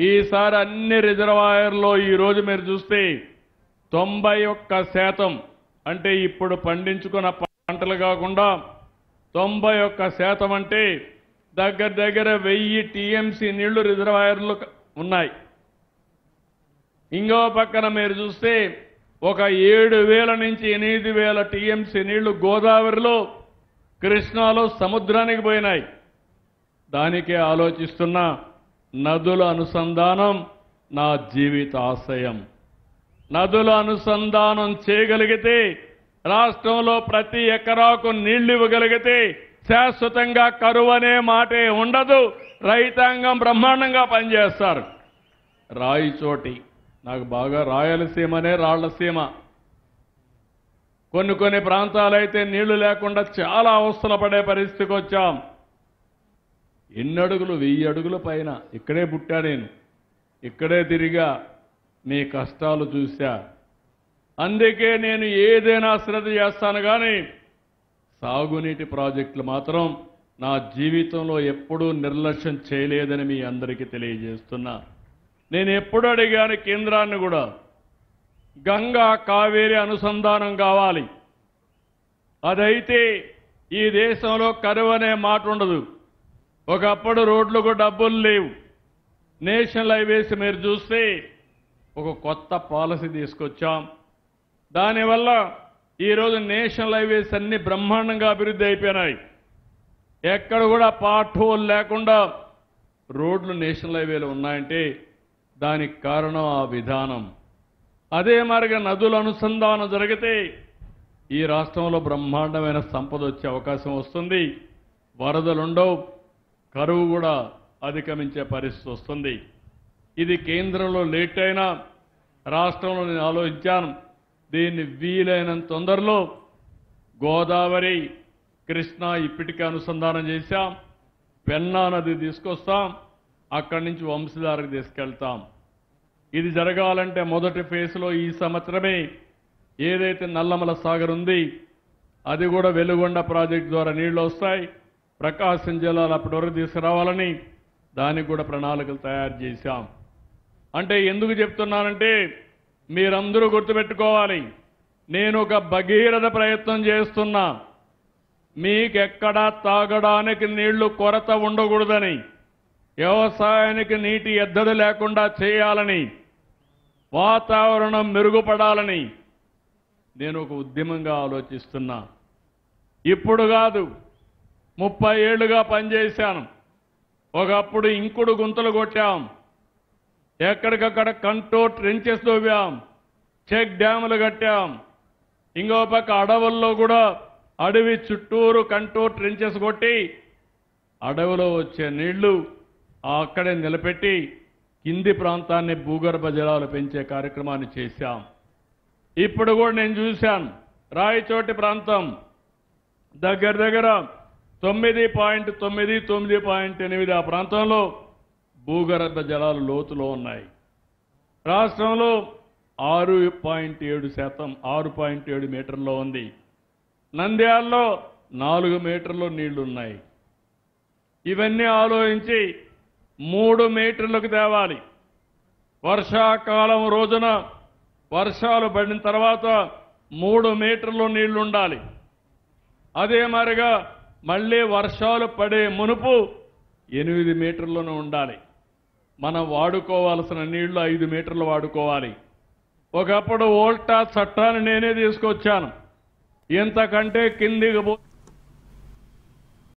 ఈసారి అన్ని రిజర్వాయర్లో ఈ రోజు మీరు చూస్తే 91% అంటే ఇప్పుడు పండించుకున్న పంటలు కాకుండా 91% అంటే దగ్గర దగ్గర 1000 టీఎంసీ నీళ్లు రిజర్వాయర్లు ఉన్నాయి. ఇంకో పక్కన మీరు చూస్తే ఒక 7000 నుంచి 8000 టీఎంసీ నీళ్లు గోదావరిలో కృష్ణాలో సముద్రానికి పోయినాయి. దానికే ఆలోచిస్తున్న నదుల అనుసంధానం నా జీవిత ఆశయం. నదుల అనుసంధానం చేయగలిగితే రాష్ట్రంలో ప్రతి ఎకరాకు నీళ్లు ఇవ్వగలిగితే శాశ్వతంగా కరువు అనే మాటే ఉండదు. రైతాంగం బ్రహ్మాండంగా పనిచేస్తారు. రాయిచోటి నాకు బాగా రాయలసీమనే రాళ్లసీమ. కొన్ని ప్రాంతాలైతే నీళ్లు లేకుండా చాలా అవస్థలు పడే పరిస్థితికి వచ్చాం. ఎన్ని అడుగులు 1000 అడుగుల పైన ఇక్కడే పుట్టా నేను, ఇక్కడే తిరిగా, మీ కష్టాలు చూశా. అందుకే నేను ఏదైనా శ్రద్ధ చేస్తాను కానీ సాగునీటి ప్రాజెక్టులు మాత్రం నా జీవితంలో ఎప్పుడూ నిర్లక్ష్యం చేయలేదని మీ అందరికీ తెలియజేస్తున్నా. నేను ఎప్పుడు అడిగాను కేంద్రాన్ని కూడా, గంగా కావేరి అనుసంధానం కావాలి. అదైతే ఈ దేశంలో కరువు అనే మాట ఉండదు. ఒకప్పుడు రోడ్లకు డబ్బులు లేవు. నేషనల్ హైవేస్ మీరు చూస్తే ఒక కొత్త పాలసీ తీసుకొచ్చాం. దానివల్ల ఈరోజు నేషనల్ హైవేస్ అన్ని బ్రహ్మాండంగా అభివృద్ధి అయిపోయినాయి. ఎక్కడ కూడా పార్ట్ హోల్ లేకుండా రోడ్లు నేషనల్ హైవేలు ఉన్నాయంటే దానికి కారణం ఆ విధానం. అదే మాదిరిగా నదుల అనుసంధానం జరిగితే ఈ రాష్ట్రంలో బ్రహ్మాండమైన సంపద వచ్చే అవకాశం వస్తుంది. వరదలుండవు, కరువు కూడా అధిగమించే పరిస్థితి వస్తుంది. ఇది కేంద్రంలో లేట్ అయినా రాష్ట్రంలో నేను ఆలోచించాను. దీన్ని వీలైనంత తొందరలో గోదావరి కృష్ణా ఇప్పటికే అనుసంధానం చేశాం. పెన్నా నది తీసుకొస్తాం, అక్కడి నుంచి వంశధారకు తీసుకెళ్తాం. ఇది జరగాలంటే మొదటి ఫేజ్లో ఈ సంవత్సరమే ఏదైతే నల్లమల సాగర్ ఉంది అది కూడా వెలుగొండ ప్రాజెక్టు ద్వారా నీళ్లు వస్తాయి. ప్రకాశం జిల్లాలో అప్పటి వరకు తీసుకురావాలని దానికి కూడా ప్రణాళికలు తయారు చేశాం. అంటే ఎందుకు చెప్తున్నానంటే మీరందరూ గుర్తుపెట్టుకోవాలి, నేను ఒక భగీరథ ప్రయత్నం చేస్తున్నా. మీకెక్కడా తాగడానికి నీళ్లు కొరత ఉండకూడదని, వ్యవసాయానికి నీటి ఎద్దడి లేకుండా చేయాలని, వాతావరణం మెరుగుపడాలని నేను ఒక ఉద్యమంగా ఆలోచిస్తున్నా. ఇప్పుడు కాదు, 30 ఏళ్లుగా పనిచేశాను. ఒకప్పుడు ఇంకుడు గుంతలు కొట్టాం, ఎక్కడికక్కడ కంట్రోల్ ట్రెంచెస్ తవ్వాం, చెక్ డ్యాములు కట్టాం. ఇంకో పక్క అడవుల్లో కూడా అడవి చుట్టూరు కంట్రోల్ ట్రెంచెస్ కొట్టి అడవిలో వచ్చే నీళ్లు అక్కడే నిలబెట్టి కింది ప్రాంతాన్ని భూగర్భ జలాలు పెంచే కార్యక్రమాన్ని చేశాం. ఇప్పుడు కూడా నేను చూశాను, రాయచోటి ప్రాంతం దగ్గర దగ్గర 9.9, 9.8 ఆ ప్రాంతంలో భూగర్భ జలాలు లోతులో ఉన్నాయి. రాష్ట్రంలో 6.7%, 6.7 మీటర్లో ఉంది. నంద్యాలలో 4 మీటర్లు నీళ్లున్నాయి. ఇవన్నీ ఆలోచించి 3 మీటర్లకు తేవాలి. వర్షాకాలం రోజున వర్షాలు పడిన తర్వాత 3 మీటర్లు నీళ్లు ఉండాలి. అదే మాదిరిగా మళ్ళీ వర్షాలు పడే మునుపు 8 మీటర్లను ఉండాలి. మనం వాడుకోవాల్సిన నీళ్లు 5 మీటర్లు వాడుకోవాలి. ఒకప్పుడు ఓల్టా చట్టాన్ని నేనే తీసుకొచ్చాను. ఇంతకంటే కిందికి